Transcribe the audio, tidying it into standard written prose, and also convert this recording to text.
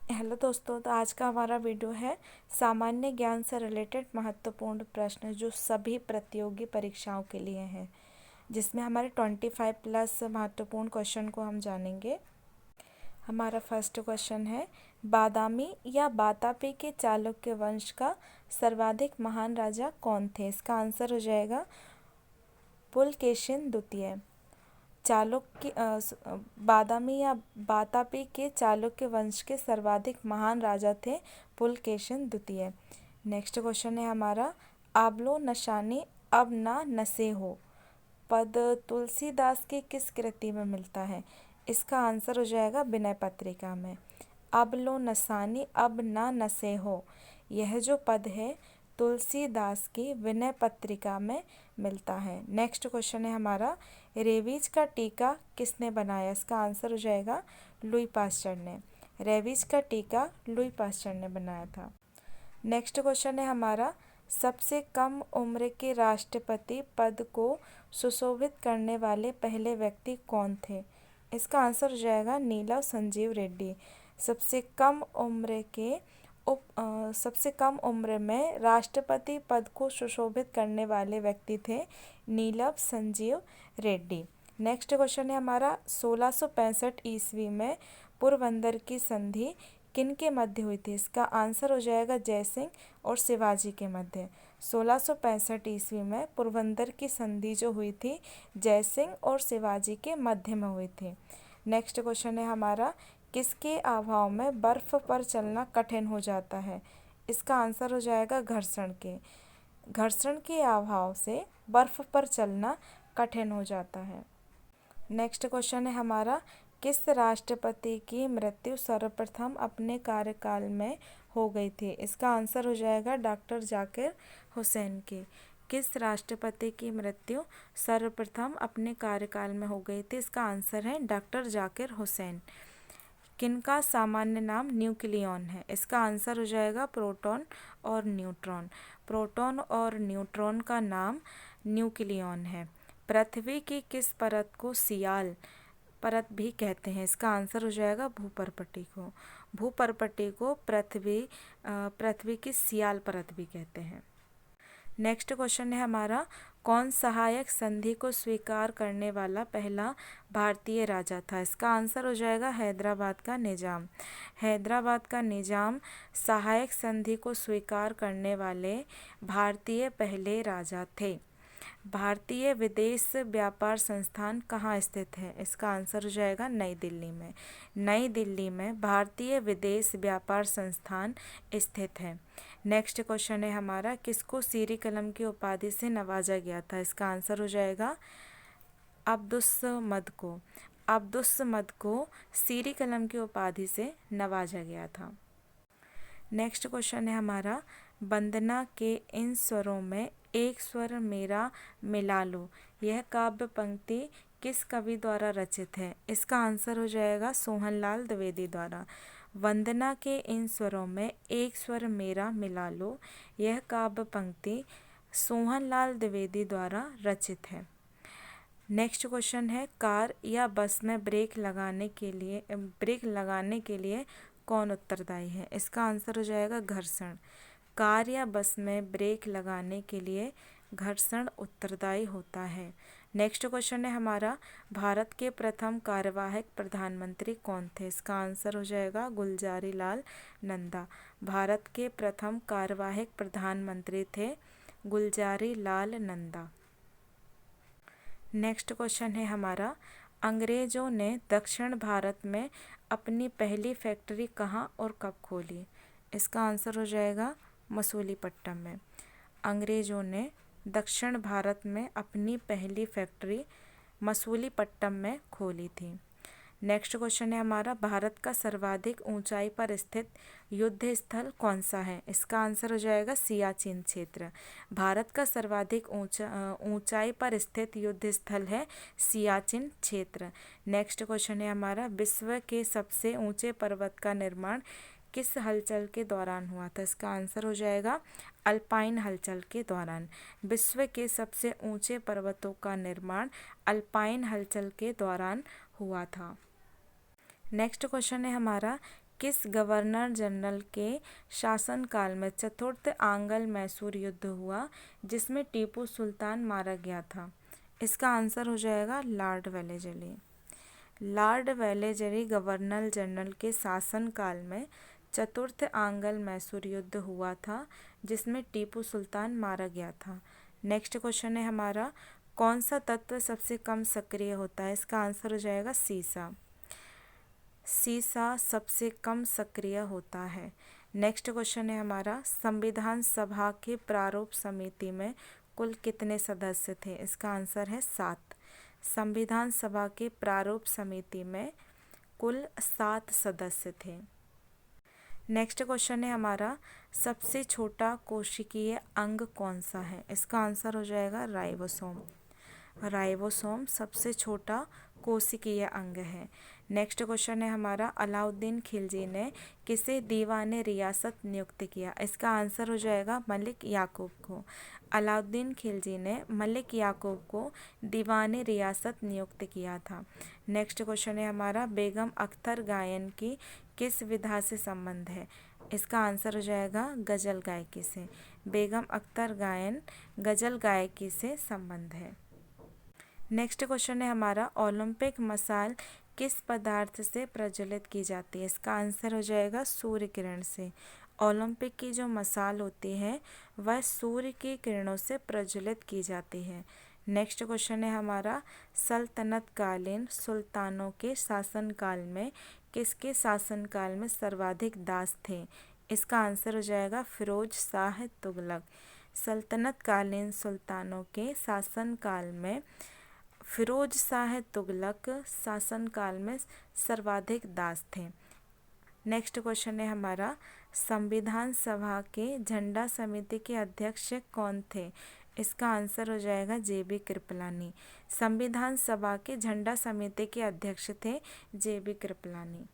Hello दोस्तों, तो आज का हमारा वीडियो है सामान्य ज्ञान से रिलेटेड महत्वपूर्ण प्रश्न जो सभी प्रतियोगी परीक्षाओं के लिए हैं, जिसमें हमारे 25 प्लस महत्वपूर्ण क्वेश्चन को हम जानेंगे। हमारा फर्स्ट क्वेश्चन है, बादामी या बातापी के चालुक्य वंश का सर्वाधिक महान राजा कौन थे? इसका आंसर हो जाएगा पुलकेशिन द्वितीय। बादामी या बातापी के चालुक्य वंश के सर्वाधिक महान राजा थे पुलकेशिन द्वितीय। नेक्स्ट क्वेश्चन है हमारा, आबलो नशानी अब ना नसे हो पद तुलसीदास की किस कृति में मिलता है? इसका आंसर हो जाएगा विनय पत्रिका में। अब लो नसानी अब ना नसे हो, यह जो पद है तुलसीदास की विनय पत्रिका में मिलता है। नेक्स्ट क्वेश्चन है हमारा, रेबीज का टीका किसने बनाया? इसका आंसर हो जाएगा लुई पास्चर ने। रेबीज का टीका लुई पास्चर ने बनाया था। नेक्स्ट क्वेश्चन है हमारा, सबसे कम उम्र के राष्ट्रपति पद को सुशोभित करने वाले पहले व्यक्ति कौन थे? इसका आंसर हो जाएगा नीलम संजीव रेड्डी। सबसे कम उम्र में राष्ट्रपति पद को सुशोभित करने वाले व्यक्ति थे नीलम संजीव रेड्डी। नेक्स्ट क्वेश्चन है हमारा, 1665 ईस्वी में पोरबंदर की संधि किन के मध्य हुई थी? इसका आंसर हो जाएगा जयसिंह और शिवाजी के मध्य। 1665 ईस्वी में पोरबंदर की संधि जो हुई थी जयसिंह और शिवाजी के मध्य में हुई थी। नेक्स्ट क्वेश्चन है हमारा, किसके अभाव में बर्फ पर चलना कठिन हो जाता है? इसका आंसर हो जाएगा घर्षण के। घर्षण के अभाव से बर्फ पर चलना कठिन हो जाता है। नेक्स्ट क्वेश्चन है हमारा, किस राष्ट्रपति की मृत्यु सर्वप्रथम अपने कार्यकाल में हो गई थी? इसका आंसर हो जाएगा डॉक्टर जाकिर हुसैन की। किस राष्ट्रपति की मृत्यु सर्वप्रथम अपने कार्यकाल में हो गई थी? इसका आंसर है डॉक्टर जाकिर हुसैन। किनका सामान्य नाम न्यूक्लियॉन है? इसका आंसर हो जाएगा प्रोटॉन और न्यूट्रॉन। प्रोटॉन और न्यूट्रॉन का नाम न्यूक्लियॉन है। पृथ्वी की किस परत को सियाल परत भी कहते हैं? इसका आंसर हो जाएगा भूपर्पटी को। भूपर्पटी को पृथ्वी की सियाल परत भी कहते हैं। नेक्स्ट क्वेश्चन है हमारा, कौन सहायक संधि को स्वीकार करने वाला पहला भारतीय राजा था? इसका आंसर हो जाएगा हैदराबाद का निजाम। हैदराबाद का निजाम सहायक संधि को स्वीकार करने वाले भारतीय पहले राजा थे। भारतीय विदेश व्यापार संस्थान कहाँ स्थित है? इसका आंसर हो जाएगा नई दिल्ली में। नई दिल्ली में भारतीय विदेश व्यापार संस्थान स्थित है। नेक्स्ट क्वेश्चन है हमारा, किसको सीरी कलम की उपाधि से नवाजा गया था? इसका आंसर हो जाएगा अब्दुस्समद को। अब्दुस्समद को सीरी कलम की उपाधि से नवाजा गया था। नेक्स्ट क्वेश्चन है हमारा, वंदना के इन स्वरों में एक स्वर मेरा मिला लो, यह काव्य पंक्ति किस कवि द्वारा रचित है? इसका आंसर हो जाएगा सोहनलाल द्विवेदी द्वारा। वंदना के इन स्वरों में एक स्वर मेरा मिला लो, यह काव्य पंक्ति सोहनलाल द्विवेदी द्वारा रचित है। नेक्स्ट क्वेश्चन है, कार या बस में ब्रेक लगाने के लिए कौन उत्तरदायी है? इसका आंसर हो जाएगा घर्षण। कार या बस में ब्रेक लगाने के लिए घर्षण उत्तरदायी होता है। नेक्स्ट क्वेश्चन है हमारा, भारत के प्रथम कार्यवाहक प्रधानमंत्री कौन थे? इसका आंसर हो जाएगा गुलजारी लाल नंदा। भारत के प्रथम कार्यवाहक प्रधानमंत्री थे गुलजारी लाल नंदा। नेक्स्ट क्वेश्चन है हमारा, अंग्रेजों ने दक्षिण भारत में अपनी पहली फैक्ट्री कहाँ और कब खोली? इसका आंसर हो जाएगा मसूलीपट्टनम में। अंग्रेजों ने दक्षिण भारत में अपनी पहली फैक्ट्री मसूलीपट्टनम में खोली थी। नेक्स्ट क्वेश्चन है हमारा, भारत का सर्वाधिक ऊंचाई पर स्थित युद्ध स्थल कौन सा है? इसका आंसर हो जाएगा सियाचिन क्षेत्र। भारत का सर्वाधिक ऊंचाई पर स्थित युद्ध स्थल है सियाचिन क्षेत्र। नेक्स्ट क्वेश्चन है हमारा, विश्व के सबसे ऊंचे पर्वत का निर्माण किस हलचल के दौरान हुआ था? इसका आंसर हो जाएगा अल्पाइन हलचल के दौरान। विश्व के सबसे ऊंचे पर्वतों का निर्माण अल्पाइन हलचल के दौरान हुआ था। नेक्स्ट क्वेश्चन है हमारा, किस गवर्नर जनरल के शासनकाल में चतुर्थ आंग्ल मैसूर युद्ध हुआ जिसमें टीपू सुल्तान मारा गया था? इसका आंसर हो जाएगा Lord Wellesley. Lord Wellesley governor general के शासनकाल में चतुर्थ आंग्ल मैसूर युद्ध हुआ था जिसमें टीपू सुल्तान मारा गया था। नेक्स्ट क्वेश्चन है हमारा, कौन सा तत्व सबसे कम सक्रिय होता है? इसका आंसर हो जाएगा सीसा। सीसा सबसे कम सक्रिय होता है। नेक्स्ट क्वेश्चन है हमारा, संविधान सभा के प्रारूप समिति में कुल कितने सदस्य थे? इसका आंसर है 7। संविधान सभा के प्रारूप समिति में कुल 7 सदस्य थे। नेक्स्ट क्वेश्चन है हमारा, सबसे छोटा कोशिकीय अंग कौन सा है? इसका आंसर हो जाएगा राइबोसोम। राइबोसोम सबसे छोटा कोशिकीय अंग है। नेक्स्ट क्वेश्चन है हमारा, अलाउद्दीन खिलजी ने किसे दीवाने रियासत नियुक्त किया? इसका आंसर हो जाएगा मलिक याकूब को। अलाउद्दीन खिलजी ने मलिक याकूब को दीवाने रियासत नियुक्त किया था। नेक्स्ट क्वेश्चन है हमारा, बेगम अख्तर गायन की किस विधा से संबंध है? इसका आंसर हो जाएगा गज़ल गायकी से। बेगम अख्तर गायन गज़ल गायकी से संबंध है। नेक्स्ट क्वेश्चन है हमारा, ओलंपिक मशाल किस पदार्थ से प्रज्वलित की जाती है? इसका आंसर हो जाएगा सूर्य किरण से। ओलंपिक की जो मशाल होती है वह सूर्य की किरणों से प्रज्वलित की जाती है। नेक्स्ट क्वेश्चन है हमारा, सल्तनतकालीन सुल्तानों के शासनकाल में किसके शासनकाल में सर्वाधिक दास थे? इसका आंसर हो जाएगा फिरोज शाह तुगलक। सल्तनतकालीन सुल्तानों के शासनकाल में फिरोज शाह तुगलक शासनकाल में सर्वाधिक दास थे। नेक्स्ट क्वेश्चन है हमारा, संविधान सभा के झंडा समिति के अध्यक्ष कौन थे? इसका आंसर हो जाएगा जेबी कृपलानी। संविधान सभा के झंडा समिति के अध्यक्ष थे जेबी कृपलानी।